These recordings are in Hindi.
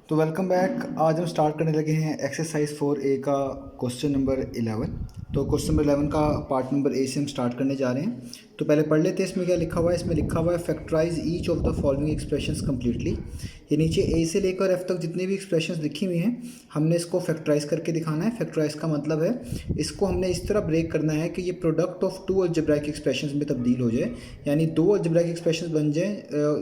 तो वेलकम बैक। आज हम स्टार्ट करने लगे हैं एक्सरसाइज 4A का क्वेश्चन नंबर 11। तो क्वेश्चन नंबर 11 का पार्ट नंबर ए से हम स्टार्ट करने जा रहे हैं। तो पहले पढ़ लेते हैं इसमें क्या लिखा हुआ है। इसमें लिखा हुआ है factorise each of the following expressions completely. ये नीचे ए से लेकर एफ तक जितने भी एक्सप्रेशंस लिखी हुई हैं हमने इसको फैक्टराइज करके दिखाना है। फैक्टराइज का मतलब है इसको हमने इस तरह ब्रेक करना है कि ये product of two algebraic expressions में तब्दील हो जाए, यानी दो अलजेब्राइक एक्सप्रेशंस बन जाए,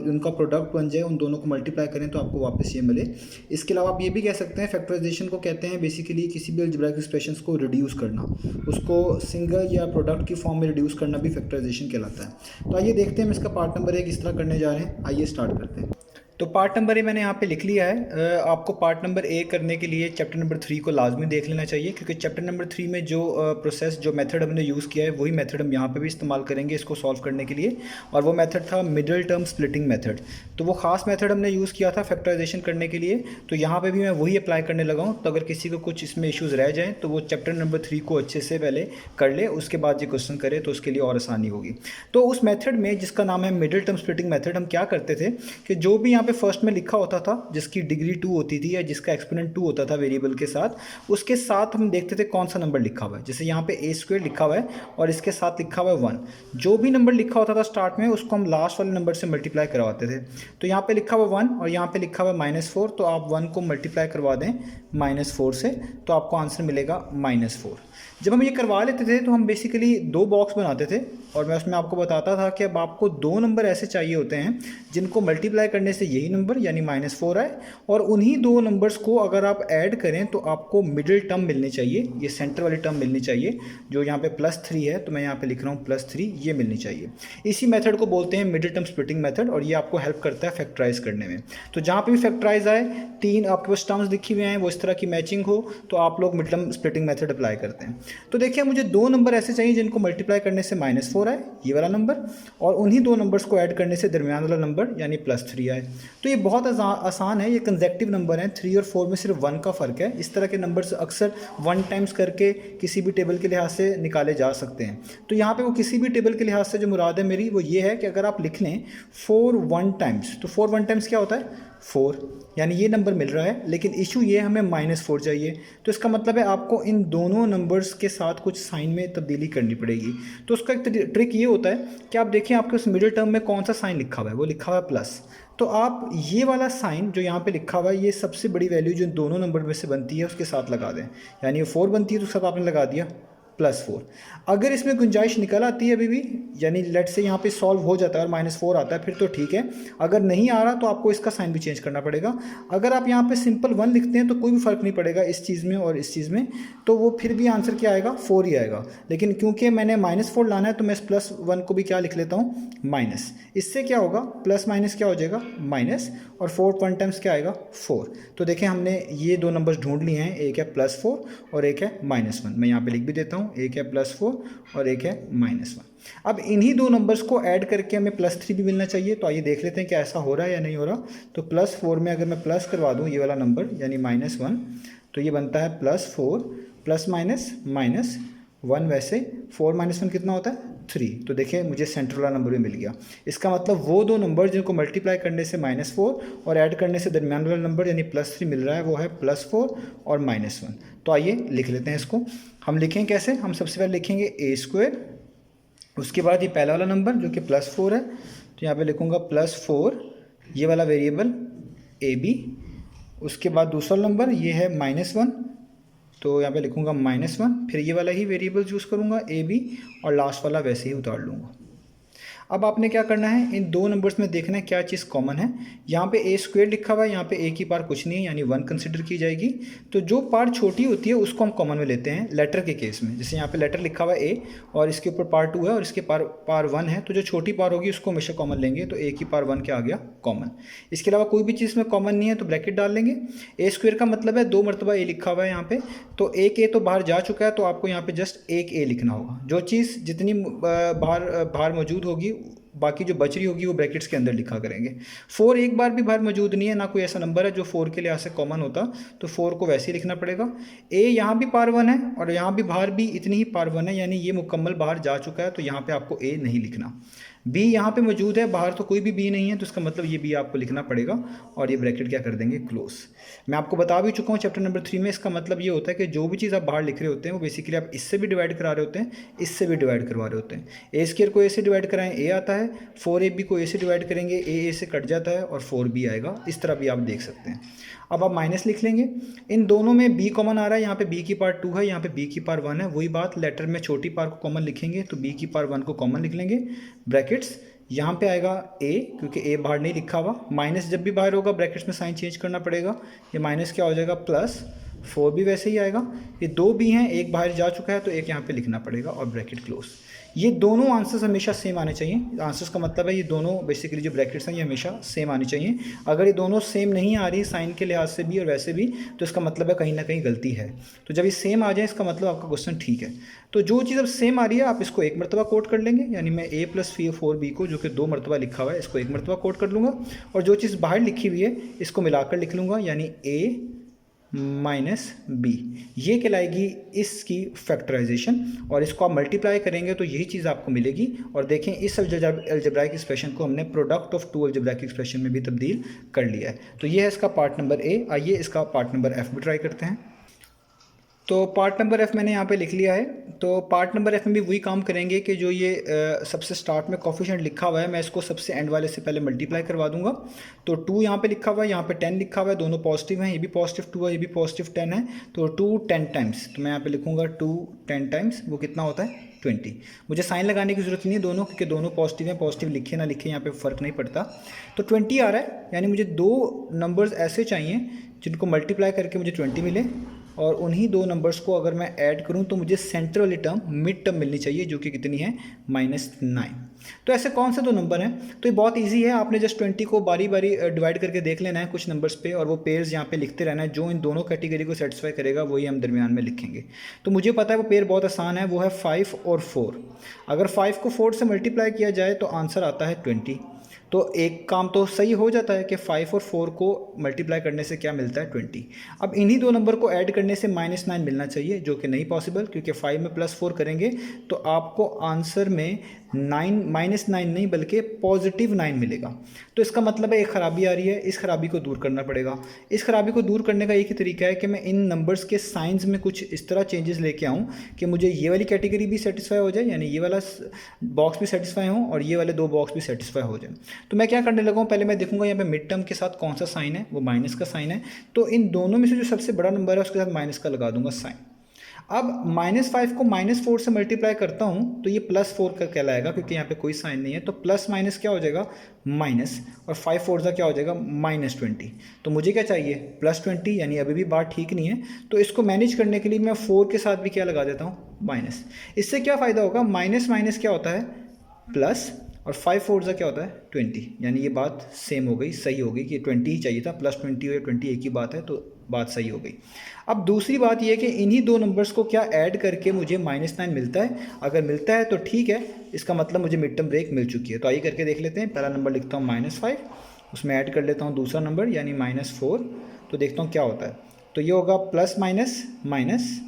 उनका प्रोडक्ट बन जाए, उन दोनों को मल्टीप्लाई करें तो आपको वापस ये मिले। इसके अलावा आप ये भी कह सकते हैं फैक्टराइजेशन को कहते हैं बेसिकली किसी भी अलजेब्राइक एक्सप्रेशंस को रिड्यूस करना, उसको सिंगल या प्रोडक्ट की फॉर्म में रिड्यूस करना भी फैक्टराइजेशन कहलाता है। तो आइए देखते हैं हम इसका पार्ट नंबर 1 इस तरह करने जा रहे हैं। आइए स्टार्ट करते हैं। तो पार्ट नंबर ए मैंने यहाँ पे लिख लिया है। आपको पार्ट नंबर ए करने के लिए चैप्टर नंबर 3 को लाजमी देख लेना चाहिए, क्योंकि चैप्टर नंबर 3 में जो प्रोसेस जो मेथड हमने यूज़ किया है वही मेथड हम यहाँ पे भी इस्तेमाल करेंगे इसको सॉल्व करने के लिए। और वो मेथड था मिडिल टर्म स्प्लिटिंग मेथड। तो वो खास मेथड हमने यूज़ किया था फैक्टराइजेशन करने के लिए, तो यहाँ पर भी मैं वही अप्लाई करने लगा हूँ। तो अगर किसी को कुछ इसमें इशूज़ रह जाएँ तो वो चैप्टर नंबर 3 को अच्छे से पहले कर ले, उसके बाद ये क्वेश्चन करे तो उसके लिए और आसानी होगी। तो उस मेथड में जिसका नाम है मिडिल टर्म स्प्लिटिंग मेथड, हम क्या करते थे कि जो भी यहाँ पे फर्स्ट में लिखा होता था जिसकी डिग्री 2 होती थी या जिसका एक्सपोनेंट 2 होता था वेरिएबल के साथ, उसके साथ हम देखते थे कौन सा नंबर लिखा हुआ है। जैसे यहाँ पे a² लिखा हुआ है और इसके साथ लिखा हुआ है 1। जो भी नंबर लिखा होता था स्टार्ट में उसको हम लास्ट वाले नंबर से मल्टीप्लाई करवाते थे। तो यहाँ पे लिखा हुआ 1 और यहाँ पे लिखा हुआ -4, तो आप 1 को मल्टीप्लाई करवा दें -4 से तो आपको आंसर मिलेगा -4। जब हम ये करवा लेते थे तो हम बेसिकली 2 बॉक्स बनाते थे और मैं उसमें आपको बताता था कि अब आपको 2 नंबर ऐसे चाहिए होते हैं जिनको मल्टीप्लाई करने से यही नंबर यानी -4 आए, और उन्हीं 2 नंबर्स को अगर आप ऐड करें तो आपको मिडिल टर्म मिलनी चाहिए, ये सेंटर वाली टर्म मिलनी चाहिए। जो यहाँ पे +3 है तो मैं यहाँ पे लिख रहा हूँ +3, ये मिलनी चाहिए। इसी मेथड को बोलते हैं मिडिल टर्म स्प्लिटिंग मेथड और ये आपको हेल्प करता है फैक्टराइज करने में। तो जहाँ पे भी फैक्टराइज आए 3 आपके पास टर्म्स लिखी हुई हैं वो इस तरह की मैचिंग हो तो आप लोग middle term splitting method apply करते हैं। तो देखिए मुझे 2 नंबर ऐसे चाहिए जिनको मल्टीप्लाई करने से -4 आए, ये वाला नंबर, और उन्हीं 2 नंबर्स को ऐड करने से दरमियान वाला नंबर यानी +3 आए। तो ये बहुत आसान है, ये कंसेक्टिव नंबर हैं। 3 और 4 में सिर्फ 1 का फ़र्क है। इस तरह के नंबर्स अक्सर 1 टाइम्स करके किसी भी टेबल के लिहाज से निकाले जा सकते हैं। तो यहाँ पे वो किसी भी टेबल के लिहाज से जो मुराद है मेरी वो ये है कि अगर आप लिख लें 4 1 टाइम्स, तो 4 1 टाइम्स क्या होता है 4, यानी ये नंबर मिल रहा है, लेकिन इशू ये हमें -4 चाहिए। तो इसका मतलब है आपको इन दोनों नंबर्स के साथ कुछ साइन में तब्दीली करनी पड़ेगी। तो उसका एक ट्रिक ये होता है कि आप देखें आपके उस मिडिल टर्म में कौन सा साइन लिखा हुआ है, वो लिखा हुआ है प्लस। तो आप ये वाला साइन जो यहाँ पे लिखा हुआ है, ये सबसे बड़ी वैल्यू जो दोनों नंबर में से बनती है उसके साथ लगा दें, यानी 4 बनती है तो उसके साथ आपने लगा दिया +4। अगर इसमें गुंजाइश निकल आती है अभी भी, यानी लेट से यहाँ पे सॉल्व हो जाता है और -4 आता है, फिर तो ठीक है। अगर नहीं आ रहा तो आपको इसका साइन भी चेंज करना पड़ेगा। अगर आप यहाँ पे सिंपल 1 लिखते हैं तो कोई भी फ़र्क नहीं पड़ेगा इस चीज़ में और इस चीज़ में, तो वो फिर भी आंसर क्या आएगा 4 ही आएगा। लेकिन क्योंकि मैंने -4 लाना है तो मैं इस +1 को भी क्या लिख लेता हूँ माइनस। इससे क्या होगा प्लस माइनस क्या हो जाएगा माइनस, और 4 1 टाइम्स क्या आएगा 4। तो देखें हमने ये 2 नंबर्स ढूंढ लिए हैं, एक है +4 और एक है -1। मैं यहाँ पे लिख भी देता हूँ, एक है +4 और एक है -1। अब इन्हीं 2 नंबर्स को ऐड करके हमें +3 भी मिलना चाहिए। तो आइए देख लेते हैं कि ऐसा हो रहा है या नहीं हो रहा। तो +4 में अगर मैं प्लस करवा दूँ ये वाला नंबर यानी -1, तो ये बनता है +4 प्लस माइनस -1, वैसे 4 -1 कितना होता है 3। तो देखिए मुझे सेंटर वाला नंबर भी मिल गया। इसका मतलब वो 2 नंबर जिनको मल्टीप्लाई करने से -4 और ऐड करने से दरमियान वाला नंबर यानी +3 मिल रहा है वो है +4 और -1। तो आइए लिख लेते हैं इसको। हम लिखें कैसे, हम सबसे पहले लिखेंगे a², उसके बाद ये पहला वाला नंबर जो कि +4 है, तो यहाँ पे लिखूँगा +4 ये वाला वेरिएबल ab, उसके बाद दूसरा नंबर ये है -1, तो यहाँ पे लिखूँगा -1, फिर ये वाला ही वेरिएबल यूज़ करूँगा ab, और लास्ट वाला वैसे ही उतार लूँगा। अब आपने क्या करना है, इन 2 नंबर्स में देखना है क्या चीज़ कॉमन है। यहाँ पे a² लिखा हुआ है, यहाँ पे a की पार कुछ नहीं है यानी 1 कंसिडर की जाएगी। तो जो पार छोटी होती है उसको हम कॉमन में लेते हैं लेटर के केस में। जैसे यहाँ पे लेटर लिखा हुआ है a और इसके ऊपर पार 2 है और इसके पार 1 है, तो जो छोटी पार होगी उसको हमेशा कॉमन लेंगे। तो a की पार 1 क्या आ गया कॉमन। इसके अलावा कोई भी चीज़ में कॉमन नहीं है तो ब्रैकेट डाल लेंगे। a² का मतलब है 2 मरतबा a लिखा हुआ है यहाँ पे, तो एक a तो बाहर जा चुका है, तो आपको यहाँ पे जस्ट एक a लिखना होगा। जो चीज़ जितनी बाहर मौजूद होगी बाकी जो बच रही होगी वो ब्रैकेट्स के अंदर लिखा करेंगे। 4 एक बार भी बाहर मौजूद नहीं है, ना कोई ऐसा नंबर है जो 4 के लिहाज से कॉमन होता, तो 4 को वैसे ही लिखना पड़ेगा। a यहाँ भी पार 1 है और यहाँ भी बाहर भी इतनी ही पार 1 है, यानी ये मुकम्मल बाहर जा चुका है, तो यहाँ पे आपको a नहीं लिखना। बी यहाँ पे मौजूद है, बाहर तो कोई भी बी नहीं है, तो इसका मतलब ये बी आपको लिखना पड़ेगा और ये ब्रैकेट क्या कर देंगे, क्लोज। मैं आपको बता भी चुका हूँ चैप्टर नंबर 3 में, इसका मतलब ये होता है कि जो भी चीज़ आप बाहर लिख रहे होते हैं वो बेसिकली आप इससे भी डिवाइड करा रहे होते हैं, इससे भी डिवाइड करवा रहे होते हैं। ए स्क्वायर को ए से डिवाइड कराएं ए आता है, 4ab को ए से डिवाइड करेंगे ए से कट जाता है और 4b आएगा। इस तरह भी आप देख सकते हैं। अब आप माइनस लिख लेंगे, इन दोनों में b कॉमन आ रहा है, यहाँ पे b की पावर 2 है, यहाँ पे b की पावर 1 है। वही बात, लेटर में छोटी पावर को कॉमन लिखेंगे तो b की पावर 1 को कॉमन लिख लेंगे, ब्रैकेट्स यहाँ पे आएगा a, क्योंकि a बाहर नहीं लिखा हुआ। माइनस जब भी बाहर होगा ब्रैकेट्स में साइन चेंज करना पड़ेगा, ये माइनस क्या हो जाएगा, प्लस 4 भी वैसे ही आएगा। ये 2 भी हैं, एक बाहर जा चुका है तो एक यहाँ पे लिखना पड़ेगा और ब्रैकेट क्लोज। ये दोनों आंसर्स हमेशा सेम आने चाहिए। आंसर्स का मतलब है ये दोनों बेसिकली जो ब्रैकेट्स हैं ये हमेशा सेम आनी चाहिए। अगर ये दोनों सेम नहीं आ रही साइन के लिहाज से भी और वैसे भी, तो इसका मतलब है कहीं ना कहीं गलती है। तो जब ये सेम आ जाए इसका मतलब आपका क्वेश्चन ठीक है। तो जो चीज़ अब सेम आ रही है आप इसको एक मरतबा कोट कर लेंगे, यानी मैं a + 4b को, जो कि 2 मरतबा लिखा हुआ है, इसको एक मरतबा कोट कर लूँगा और जो चीज़ बाहर लिखी हुई है इसको मिलाकर लिख लूँगा, यानी a - b। ये कहलाएगी इसकी फैक्टराइजेशन और इसको आप मल्टीप्लाई करेंगे तो यही चीज़ आपको मिलेगी। और देखें इस अलजेब्राइक एक्सप्रेशन को हमने प्रोडक्ट ऑफ 2 अलजेब्राइक एक्सप्रेशन में भी तब्दील कर लिया है। तो ये है इसका पार्ट नंबर ए। आइए इसका पार्ट नंबर एफ भी ट्राई करते हैं। तो पार्ट नंबर एफ़ मैंने यहाँ पे लिख लिया है। तो पार्ट नंबर एफ़ में भी वही काम करेंगे कि जो ये सबसे स्टार्ट में कोफिशिएंट लिखा हुआ है मैं इसको सबसे एंड वाले से पहले मल्टीप्लाई करवा दूंगा। तो 2 यहाँ पे लिखा हुआ है, यहाँ पे 10 लिखा हुआ है, दोनों पॉजिटिव हैं, ये भी पॉजिटिव 2 है, ये भी पॉजिटिव 10 है। तो 2 10 टाइम्स, तो मैं यहाँ पे लिखूँगा 2 10 टाइम्स, वो कितना होता है 20। मुझे साइन लगाने की ज़रूरत नहीं है दोनों, क्योंकि दोनों पॉजिटिव हैं, पॉजिटिव लिखे ना लिखे यहाँ पे फ़र्क नहीं पड़ता। तो 20 आ रहा है, यानी मुझे 2 नंबर्स ऐसे चाहिए जिनको मल्टीप्लाई करके मुझे 20 मिले और उन्हीं 2 नंबर्स को अगर मैं ऐड करूं तो मुझे सेंटर वाली टर्म मिड टर्म मिलनी चाहिए, जो कि कितनी है -9। तो ऐसे कौन से 2 नंबर हैं? तो ये बहुत इजी है, आपने जस्ट 20 को बारी बारी डिवाइड करके देख लेना है कुछ नंबर्स पे और वो पेयर्स यहाँ पे लिखते रहना है। जो इन दोनों कैटेगरी को सेटिस्फाई करेगा वही हम दरमियान में लिखेंगे। तो मुझे पता है वो पेयर बहुत आसान है, वो है 5 और 4। अगर 5 को 4 से मल्टीप्लाई किया जाए तो आंसर आता है 20। तो एक काम तो सही हो जाता है कि 5 और 4 को मल्टीप्लाई करने से क्या मिलता है 20। अब इन्हीं 2 नंबर को ऐड करने से -9 मिलना चाहिए, जो कि नहीं पॉसिबल, क्योंकि 5 में +4 करेंगे तो आपको आंसर में -9 नहीं बल्कि +9 मिलेगा। तो इसका मतलब है एक ख़राबी आ रही है, इस ख़राबी को दूर करना पड़ेगा। इस ख़राबी को दूर करने का एक ही तरीका है कि मैं इन नंबर्स के साइंस में कुछ इस तरह चेंजेस लेके आऊँ कि मुझे ये वाली कैटेगरी भी सेटिस्फाई हो जाए, यानी ये वाला बॉक्स भी सेटिस्फाई हो और ये वाले 2 बॉक्स भी सेटिस्फाई हो जाए। तो मैं क्या करने लगा हूँ, पहले मैं देखूंगा यहाँ पे मिड टर्म के साथ कौन सा साइन है, वो माइनस का साइन है। तो इन दोनों में से जो सबसे बड़ा नंबर है उसके साथ माइनस का लगा दूंगा साइन। अब -5 को -4 से मल्टीप्लाई करता हूँ तो ये +4 का कहलाएगा, क्योंकि यहाँ पे कोई साइन नहीं है। तो प्लस माइनस क्या हो जाएगा, माइनस, और 5 4 का क्या हो जाएगा -20। तो मुझे क्या चाहिए +20, यानी अभी भी बात ठीक नहीं है। तो इसको मैनेज करने के लिए मैं 4 के साथ भी क्या लगा देता हूँ, माइनस। इससे क्या फ़ायदा होगा, माइनस माइनस क्या होता है प्लस, और 5 4 क्या होता है 20, यानी ये बात सेम हो गई, सही हो गई कि 20 ही चाहिए था, +20 हो या 20 एक ही बात है, तो बात सही हो गई। अब दूसरी बात यह है कि इन्हीं 2 नंबर्स को क्या ऐड करके मुझे -9 मिलता है। अगर मिलता है तो ठीक है, इसका मतलब मुझे मिड टर्म ब्रेक मिल चुकी है। तो आइए करके देख लेते हैं। पहला नंबर लिखता हूँ -5, उसमें ऐड कर लेता हूँ दूसरा नंबर यानी -4, तो देखता हूँ क्या होता है। तो ये होगा plus minus minus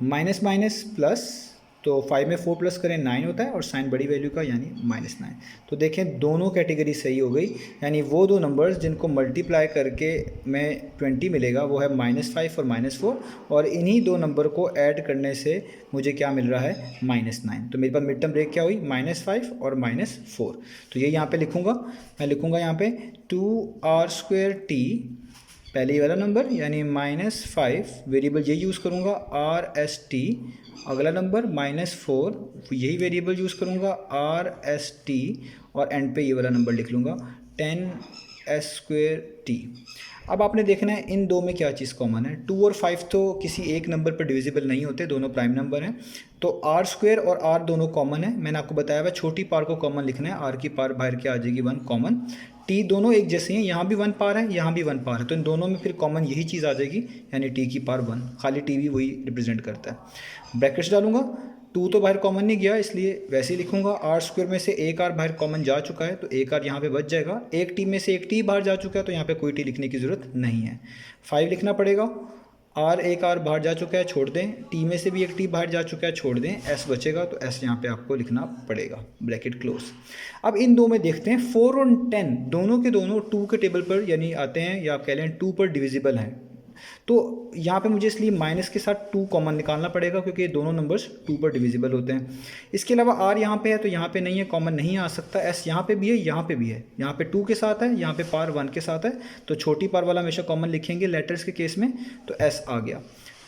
minus minus plus, तो 5 में 4 प्लस करें 9 होता है और साइन बड़ी वैल्यू का यानी -9। तो देखें दोनों कैटेगरी सही हो गई, यानी वो 2 नंबर्स जिनको मल्टीप्लाई करके मैं 20 मिलेगा वो है -5 और -4, और इन्हीं 2 नंबर को ऐड करने से मुझे क्या मिल रहा है -9। तो मेरे पास मिड टर्म ब्रेक क्या हुई, -5 और -4। तो ये यहाँ पे लिखूँगा, मैं लिखूँगा यहाँ पे 2r²t, पहले ये वाला नंबर यानी -5, वेरिएबल ये यूज़ करूँगा RST। अगला नंबर -4, यही वेरिएबल यूज़ करूँगा RST, और एंड पे ये वाला नंबर लिख लूँगा 10s²t। अब आपने देखना है इन 2 में क्या चीज़ कॉमन है। 2 और 5 तो किसी एक नंबर पर डिविजिबल नहीं होते, दोनों प्राइम नंबर हैं। तो r² और r दोनों कॉमन है। मैंने आपको बताया हुआ छोटी पार को कॉमन लिखना है, r की पार बाहर की आ जाएगी 1 कॉमन। t दोनों एक जैसे हैं, यहाँ भी 1 पार है, यहाँ भी 1 पार है, तो इन दोनों में फिर कॉमन यही चीज़ आ जाएगी, यानी t की पार 1, खाली t भी वही रिप्रेजेंट करता है। ब्रैकेट्स डालूंगा, 2 तो बाहर कॉमन नहीं गया इसलिए वैसे ही लिखूंगा। r² में से एक r बाहर कॉमन जा चुका है तो एक r यहाँ पे बच जाएगा। एक t में से एक t बाहर जा चुका है तो यहाँ पे कोई t लिखने की ज़रूरत नहीं है। 5 लिखना पड़ेगा, आर एक आर बाहर जा चुका है, छोड़ दें, टी में से भी एक टी बाहर जा चुका है, छोड़ दें, एस बचेगा, तो एस यहाँ पे आपको लिखना पड़ेगा, ब्रैकेट क्लोज। अब इन दो में देखते हैं 4 और 10 दोनों के दोनों 2 के टेबल पर यानी आते हैं, या आप कह लें 2 पर डिविजिबल हैं। तो यहाँ पे मुझे इसलिए माइनस के साथ 2 कॉमन निकालना पड़ेगा क्योंकि ये दोनों नंबर्स 2 पर डिविजिबल होते हैं। इसके अलावा आर यहाँ पे है तो यहाँ पे नहीं है, कॉमन नहीं आ सकता। एस यहाँ पे भी है, यहाँ पे भी है, यहाँ पे 2 के साथ है, यहाँ पे पार 1 के साथ है, तो छोटी पार वाला हमेशा कॉमन लिखेंगे लेटर्स के केस में, तो एस आ गया।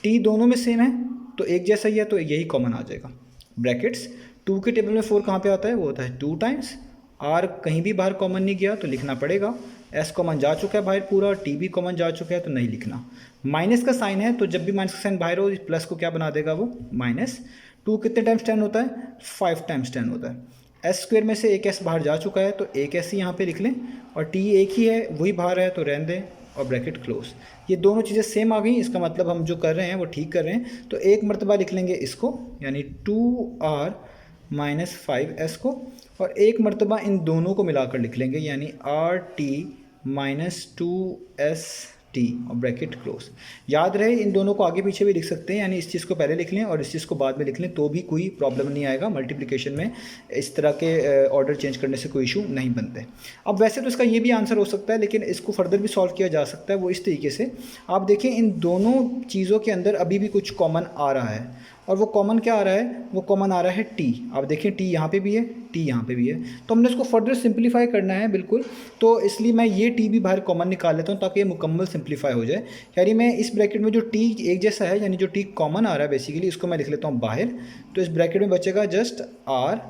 टी दोनों में सेम है तो एक जैसा ही है, तो यही कॉमन आ जाएगा। ब्रैकेट्स 2 के टेबल में 4 कहाँ पे आता है, वो होता है 2 टाइम्स। आर कहीं भी बाहर कॉमन नहीं गया तो लिखना पड़ेगा। एस कॉमन जा चुका है बाहर पूरा, टी भी कॉमन जा चुका है तो नहीं लिखना। माइनस का साइन है तो जब भी माइनस का साइन बाहर हो प्लस को क्या बना देगा वो माइनस। 2 कितने टाइम्स 10 होता है, 5 टाइम्स 10 होता है। एस स्क्वायर में से एक एस बाहर जा चुका है तो एक एस ही यहाँ पे लिख लें, और टी एक ही है वही बाहर है तो रहने दें, और ब्रैकेट क्लोज। ये दोनों चीज़ें सेम आ गई, इसका मतलब हम जो कर रहे हैं वो ठीक कर रहे हैं। तो एक मरतबा लिख लेंगे इसको, यानी 2r माइनस 5s को, और एक मरतबा इन दोनों को मिलाकर लिख लेंगे, यानी RT माइनस 2ST, और ब्रैकेट क्लोज। याद रहे इन दोनों को आगे पीछे भी लिख सकते हैं, यानी इस चीज़ को पहले लिख लें और इस चीज़ को बाद में लिख लें, तो भी कोई प्रॉब्लम नहीं आएगा। मल्टीप्लिकेशन में इस तरह के ऑर्डर चेंज करने से कोई इशू नहीं बनते। अब वैसे तो इसका ये भी आंसर हो सकता है, लेकिन इसको फर्दर भी सॉल्व किया जा सकता है, वो इस तरीके से। आप देखें इन दोनों चीज़ों के अंदर अभी भी कुछ कॉमन आ रहा है, और वो कॉमन क्या आ रहा है, वो कॉमन आ रहा है टी। आप देखिए टी यहाँ पे भी है, टी यहाँ पे भी है, तो हमने इसको फर्दर सिंप्लीफाई करना है बिल्कुल। तो इसलिए मैं ये टी भी बाहर कॉमन निकाल लेता हूँ ताकि ये मुकम्मल सिंप्लीफाई हो जाए। यानी मैं इस ब्रैकेट में जो टी एक जैसा है, यानी जो टी कॉमन आ रहा है बेसिकली, इसको मैं लिख लेता हूँ बाहर। तो इस ब्रैकेट में बचेगा just R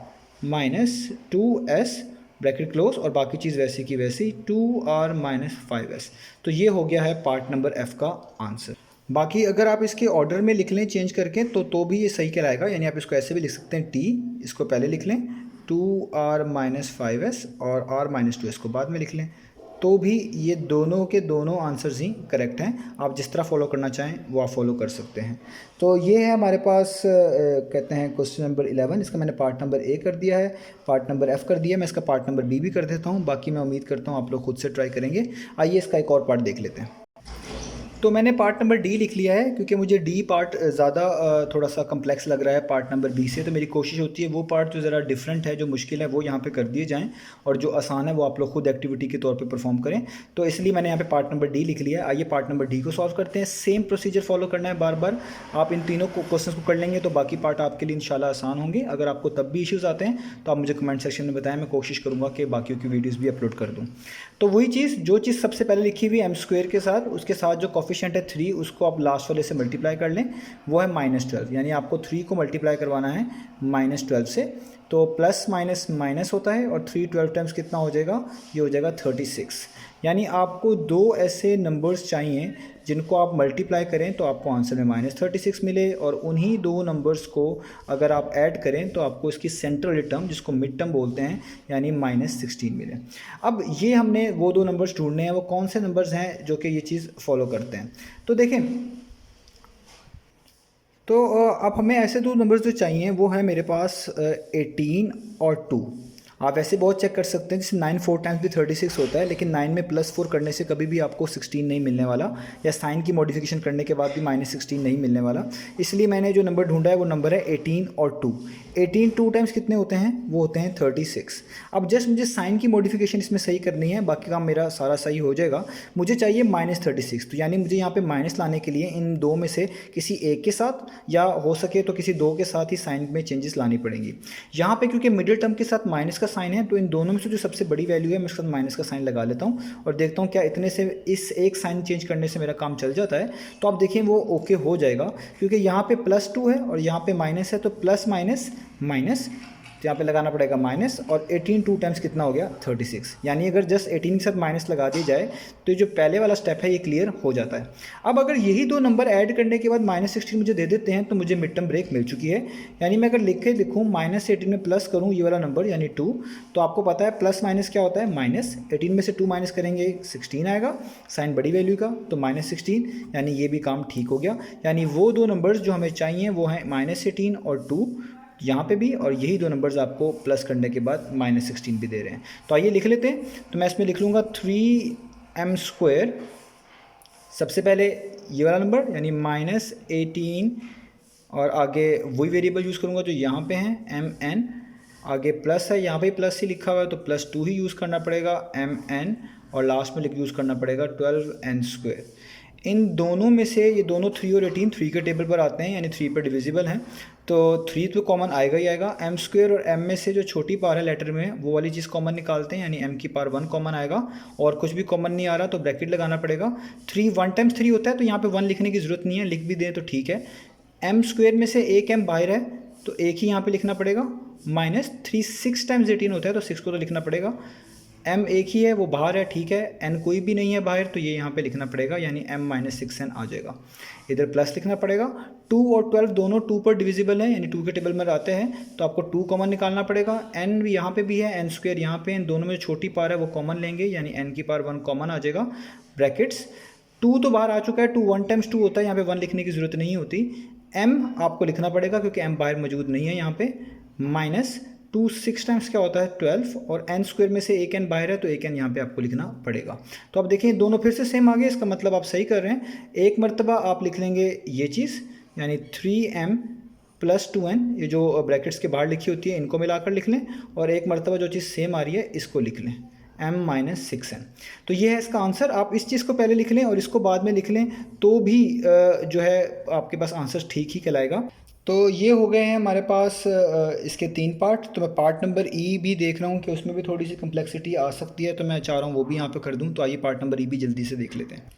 minus 2s bracket close, और बाकी चीज़ वैसी की वैसी 2r माइनस 5s। तो ये हो गया है पार्ट नंबर एफ का आंसर। बाकी अगर आप इसके ऑर्डर में लिख लें चेंज करके तो भी ये सही कहलाएगा। यानी आप इसको ऐसे भी लिख सकते हैं, टी इसको पहले लिख लें, 2r माइनस 5s, और r माइनस 2s को बाद में लिख लें, तो भी ये दोनों के दोनों आंसर्स ही करेक्ट हैं। आप जिस तरह फॉलो करना चाहें वो आप फॉलो कर सकते हैं। तो ये है हमारे पास कहते हैं क्वेश्चन नंबर 11। इसका मैंने पार्ट नंबर ए कर दिया है, पार्ट नंबर एफ कर दिया। मैं इसका पार्ट नंबर बी भी कर देता हूँ, बाकी मैं उम्मीद करता हूँ आप लोग खुद से ट्राई करेंगे। आइए इसका एक और पार्ट देख लेते हैं। तो मैंने पार्ट नंबर डी लिख लिया है क्योंकि मुझे डी पार्ट ज़्यादा थोड़ा सा कम्प्लेक्स लग रहा है पार्ट नंबर बी से। तो मेरी कोशिश होती है वो पार्ट जो ज़रा डिफरेंट है, जो मुश्किल है, वो यहाँ पे कर दिए जाएं, और जो आसान है वो आप लोग खुद एक्टिविटी के तौर पे परफॉर्म करें। तो इसलिए मैंने यहाँ पे पार्ट नंबर डी लिख लिया है। आइए पार्ट नंबर डी को सॉल्व करते हैं। सेम प्रोसीजर फॉलो करना है बार बार। आप इन तीनों क्वेश्चन को कर लेंगे तो बाकी पार्ट आपके लिए इंशाल्लाह आसान होंगे। अगर आपको तब भी इश्यूज़ आते हैं तो आप मुझे कमेंट सेक्शन में बताएं, मैं कोशिश करूँगा कि बाकियों की वीडियोज़ भी अपलोड कर दूँ। तो वही चीज़, जो चीज़ सबसे पहले लिखी हुई एम स्क्वायर के साथ, उसके साथ जो कोफिशिएंट है 3, उसको आप लास्ट वाले से मल्टीप्लाई कर लें, वो है -12। यानी आपको 3 को मल्टीप्लाई करवाना है -12 से। तो प्लस माइनस माइनस होता है, और 3 12 टाइम्स कितना हो जाएगा, ये हो जाएगा 36। यानी आपको 2 ऐसे नंबर्स चाहिए जिनको आप मल्टीप्लाई करें तो आपको आंसर में -36 मिले, और उन्हीं 2 नंबर्स को अगर आप ऐड करें तो आपको इसकी सेंट्रल टर्म, जिसको मिड टर्म बोलते हैं, यानी -16 मिले। अब ये हमने वो 2 नंबर्स ढूंढने हैं, वो कौन से नंबर्स हैं जो कि ये चीज़ फॉलो करते हैं। तो देखें, तो अब हमें ऐसे 2 नंबर्स जो चाहिए वो है मेरे पास 18 और 2। आप ऐसे बहुत चेक कर सकते हैं, जैसे 9 4 टाइम्स भी 36 होता है, लेकिन 9 में +4 करने से कभी भी आपको 16 नहीं मिलने वाला, या साइन की मॉडिफिकेशन करने के बाद भी -16 नहीं मिलने वाला। इसलिए मैंने जो नंबर ढूंढा है वो नंबर है 18 और 2। 18 2 टाइम्स कितने होते हैं, वो होते हैं 36। अब जस्ट मुझे साइन की मॉडिफिकेशन इसमें सही करनी है, बाकी काम मेरा सारा सही हो जाएगा। मुझे चाहिए -36, तो यानी मुझे यहाँ पे माइनस लाने के लिए इन 2 में से किसी एक के साथ, या हो सके तो किसी 2 के साथ ही साइन में चेंजेस लानी पड़ेंगी। यहाँ पे क्योंकि मिडिल टर्म के साथ माइनस का साइन है, तो इन दोनों में से जो सबसे बड़ी वैल्यू है मैं उसके साथ माइनस का साइन लगा लेता हूँ, और देखता हूँ क्या इतने से इस एक साइन चेंज करने से मेरा काम चल जाता है। तो आप देखिए वो ओके हो जाएगा, क्योंकि यहाँ पे +2 है और यहाँ पे माइनस है, तो प्लस माइनस माइनस, तो यहाँ पे लगाना पड़ेगा माइनस, और 18 2 टाइम्स कितना हो गया, 36। यानी अगर जस्ट 18 के साथ माइनस लगा दी जाए तो जो पहले वाला स्टेप है ये क्लियर हो जाता है। अब अगर यही 2 नंबर ऐड करने के बाद -16 मुझे दे देते हैं तो मुझे मिड टर्म ब्रेक मिल चुकी है। यानी मैं अगर लिख के लिखूँ -18 में प्लस करूँ ये वाला नंबर यानी 2, तो आपको पता है प्लस माइनस क्या होता है, माइनस। 18 में से 2 माइनस करेंगे 16 आएगा, साइन बड़ी वैल्यू का, तो -16, यानी ये भी काम ठीक हो गया। यानी वो 2 नंबर्स जो हमें चाहिए वो हैं -18 और 2 यहाँ पे भी, और यही 2 नंबर्स आपको प्लस करने के बाद -16 भी दे रहे हैं। तो आइए लिख लेते हैं। तो मैं इसमें लिख लूँगा 3m² सबसे पहले ये वाला नंबर यानी -18 और आगे वही वेरिएबल यूज़ करूँगा जो यहाँ पे हैं mn, आगे प्लस है, यहाँ पे प्लस ही लिखा हुआ है तो +2 ही यूज़ करना पड़ेगा mn, और लास्ट में यूज़ करना पड़ेगा 12n²। इन दोनों में से ये दोनों 3 और 18 3 के टेबल पर आते हैं यानी 3 पर डिविजिबल हैं, तो 3 तो कॉमन आएगा ही आएगा। m² और m में से जो छोटी पावर है लेटर में वो वाली चीज़ कॉमन निकालते हैं यानी m की पावर 1 कॉमन आएगा, और कुछ भी कॉमन नहीं आ रहा तो ब्रैकेट लगाना पड़ेगा। 3 1 टाइम्स 3 होता है तो यहाँ पे 1 लिखने की ज़रूरत नहीं है, लिख भी दें तो ठीक है। m² में से एक m बाहर है तो एक ही यहाँ पे लिखना पड़ेगा, -3 6 टाइम्स 18 होता है तो 6 को तो लिखना पड़ेगा। m एक ही है वो बाहर है, ठीक है, n कोई भी नहीं है बाहर तो ये यहाँ पे लिखना पड़ेगा यानी m-6n आ जाएगा। इधर प्लस लिखना पड़ेगा। 2 और 12 दोनों 2 पर डिविजिबल हैं यानी 2 के टेबल में आते हैं तो आपको 2 कॉमन निकालना पड़ेगा। n भी यहाँ पे भी है, n² यहाँ पे, इन दोनों में छोटी पावर है वो कॉमन लेंगे यानी n की पावर 1 कॉमन आ जाएगा। ब्रैकेट्स 2 तो बाहर आ चुका है, 2 1 टाइम्स 2 होता है, यहाँ पे 1 लिखने की ज़रूरत नहीं होती। m आपको लिखना पड़ेगा क्योंकि m बाहर मौजूद नहीं है यहाँ पे, -2 6 टाइम्स क्या होता है 12, और n² में से एक n बाहर है तो एक n यहाँ पे आपको लिखना पड़ेगा। तो आप देखें दोनों फिर से सेम आ गए, इसका मतलब आप सही कर रहे हैं। एक मरतबा आप लिख लेंगे ये चीज़ यानी 3m + 2n, ये जो ब्रैकेट्स के बाहर लिखी होती है इनको मिलाकर लिख लें, और एक मरतबा जो चीज़ सेम आ रही है इसको लिख लें m-6n। तो ये है इसका आंसर। आप इस चीज़ को पहले लिख लें और इसको बाद में लिख लें तो भी जो है आपके पास आंसर ठीक ही कहलाएगा। तो ये हो गए हैं हमारे पास इसके 3 पार्ट। तो मैं पार्ट नंबर ई भी देख रहा हूँ कि उसमें भी थोड़ी सी कम्प्लेक्सिटी आ सकती है, तो मैं चाह रहा हूँ वो भी यहाँ पे कर दूँ। तो आइए पार्ट नंबर ई भी जल्दी से देख लेते हैं।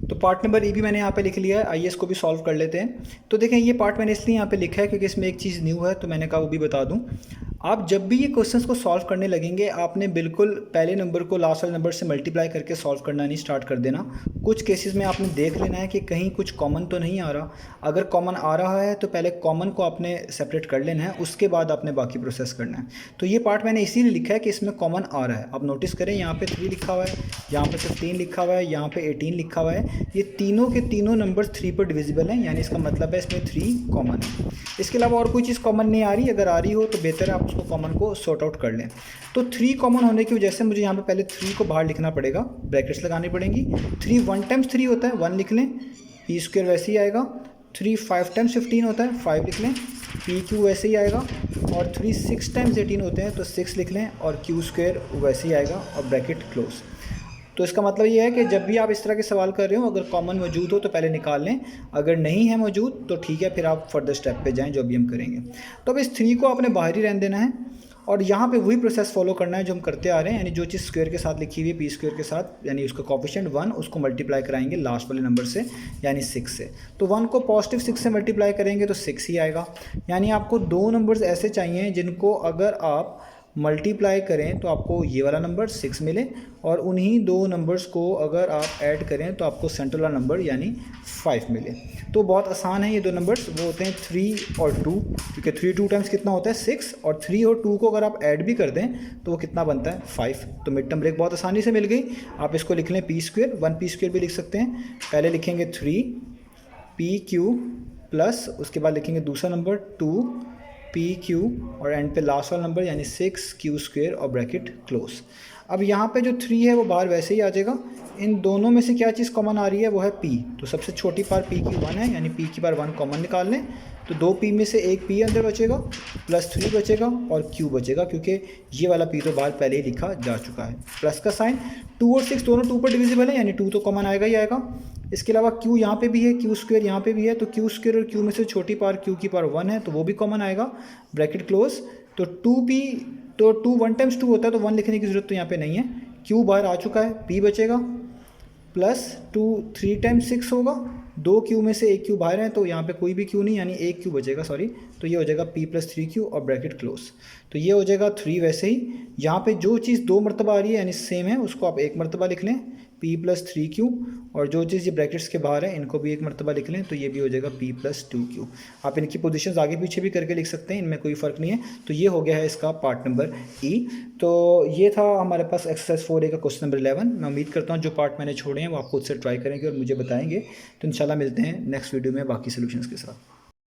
तो पार्ट नंबर ई भी मैंने यहाँ पे लिख लिया है, आइए इसको भी सॉल्व कर लेते हैं। तो देखें ये पार्ट मैंने इसलिए यहाँ पे लिखा है क्योंकि इसमें एक चीज़ न्यू है तो मैंने कहा वो भी बता दूँ। आप जब भी ये क्वेश्चंस को सॉल्व करने लगेंगे आपने बिल्कुल पहले नंबर को लास्ट वाले नंबर से मल्टीप्लाई करके सॉल्व करना नहीं स्टार्ट कर देना। कुछ केसेस में आपने देख लेना है कि कहीं कुछ कॉमन तो नहीं आ रहा। अगर कॉमन आ रहा है तो पहले कॉमन को आपने सेपरेट कर लेना है, उसके बाद आपने बाकी प्रोसेस करना है। तो ये पार्ट मैंने इसीलिए लिखा है कि इसमें कॉमन आ रहा है। आप नोटिस करें यहाँ पे 3 लिखा हुआ है, यहाँ पे 15 लिखा हुआ है, यहाँ पे 18 लिखा हुआ है। ये तीनों के तीनों नंबर 3 पर डिविजिबल हैं यानी इसका मतलब है इसमें 3 कॉमन है। इसके अलावा और कोई चीज़ कॉमन नहीं आ रही, अगर आ रही हो तो बेहतर है आप उसको कॉमन को सॉर्ट आउट कर लें। तो 3 कॉमन होने की वजह से मुझे यहाँ पे पहले 3 को बाहर लिखना पड़ेगा, ब्रैकेट्स लगानी पड़ेंगी। 3 1 टाइम्स 3 होता है 1 लिख लें, p² वैसे ही आएगा। 3 5 टाइम्स 15 होता है 5 लिख लें, pq वैसे ही आएगा। और 3 6 टाइम्स 18 होते हैं तो 6 लिख लें, और q² वैसे ही आएगा और ब्रैकेट क्लोज। तो इसका मतलब ये है कि जब भी आप इस तरह के सवाल कर रहे हो अगर कॉमन मौजूद हो तो पहले निकाल लें, अगर नहीं है मौजूद तो ठीक है फिर आप फर्दर स्टेप पे जाएं जो भी हम करेंगे। तो अब इस 3 को आपने बाहर ही रहने देना है और यहाँ पे वही प्रोसेस फॉलो करना है जो हम करते आ रहे हैं, यानी जो चीज़ स्क्वायर के साथ लिखी हुई है p² के साथ यानी उसका कोफिशिएंट 1, उसको मल्टीप्लाई कराएंगे लास्ट वाले नंबर से यानी 6 से। तो 1 को पॉजिटिव 6 से मल्टीप्लाई करेंगे तो 6 ही आएगा। यानी आपको 2 नंबर्स ऐसे चाहिए जिनको अगर आप मल्टीप्लाई करें तो आपको ये वाला नंबर 6 मिले, और उन्हीं 2 नंबर्स को अगर आप ऐड करें तो आपको सेंट्रल वाला नंबर यानी 5 मिले। तो बहुत आसान है ये 2 नंबर्स, वो होते हैं 3 और 2, क्योंकि 3 2 टाइम्स कितना होता है 6, और 3 और 2 को अगर आप ऐड भी कर दें तो वो कितना बनता है 5। तो मिड टर्म ब्रेक बहुत आसानी से मिल गई। आप इसको लिख लें p², 1 p² भी लिख सकते हैं। पहले लिखेंगे 3 pq प्लस उसके बाद लिखेंगे दूसरा नंबर 2 pq और एंड पे लास्ट वाला नंबर यानी 6q² और ब्रैकेट क्लोज। अब यहाँ पे जो 3 है वो बाहर वैसे ही आ जाएगा। इन दोनों में से क्या चीज़ कॉमन आ रही है वो है p, तो सबसे छोटी पावर p की 1 है यानी p की पावर 1 कॉमन निकाल लें। तो 2p में से एक p अंदर बचेगा, प्लस 3 बचेगा और q बचेगा, क्योंकि ये वाला p तो बाहर पहले ही लिखा जा चुका है। प्लस का साइन, 2 और 6 दोनों 2 पर डिविजिबल है यानी 2 तो कॉमन आएगा ही आएगा। इसके अलावा q यहाँ पे भी है, q² यहाँ पे भी है, तो q² और q में से छोटी पावर q की पावर 1 है तो वो भी कॉमन आएगा, ब्रैकेट क्लोज। तो 2p, तो 2 1 टाइम्स 2 होता है तो 1 लिखने की ज़रूरत तो यहाँ पे नहीं है। q बाहर आ चुका है, p बचेगा, प्लस 2 3 टाइम्स 6 होगा, 2 q में से एक q बाहर है तो यहाँ पे कोई भी q नहीं यानी एक q बचेगा, सॉरी। तो ये हो जाएगा p + 3q और ब्रैकेट क्लोज। तो ये हो जाएगा 3 वैसे ही। यहाँ पे जो चीज़ 2 मरतबा आ रही है यानी सेम है उसको आप एक मरतबा लिख लें p + 3q, और जो चीज़ ये ब्रैकेट्स के बाहर है इनको भी एक मरतबा लिख लें तो ये भी हो जाएगा p + 2q। आप इनकी पोजीशंस आगे पीछे भी करके लिख सकते हैं, इनमें कोई फ़र्क नहीं है। तो ये हो गया है इसका पार्ट नंबर ई। तो ये था हमारे पास एक्सरसाइज 4A का क्वेश्चन नंबर 11। मैं उम्मीद करता हूँ जो पार्ट मैंने छोड़े हैं वो आप खुद से ट्राई करेंगे और मुझे बताएंगे। तो इंशाल्लाह मिलते हैं नेक्स्ट वीडियो में बाकी सोल्यूशंस के साथ।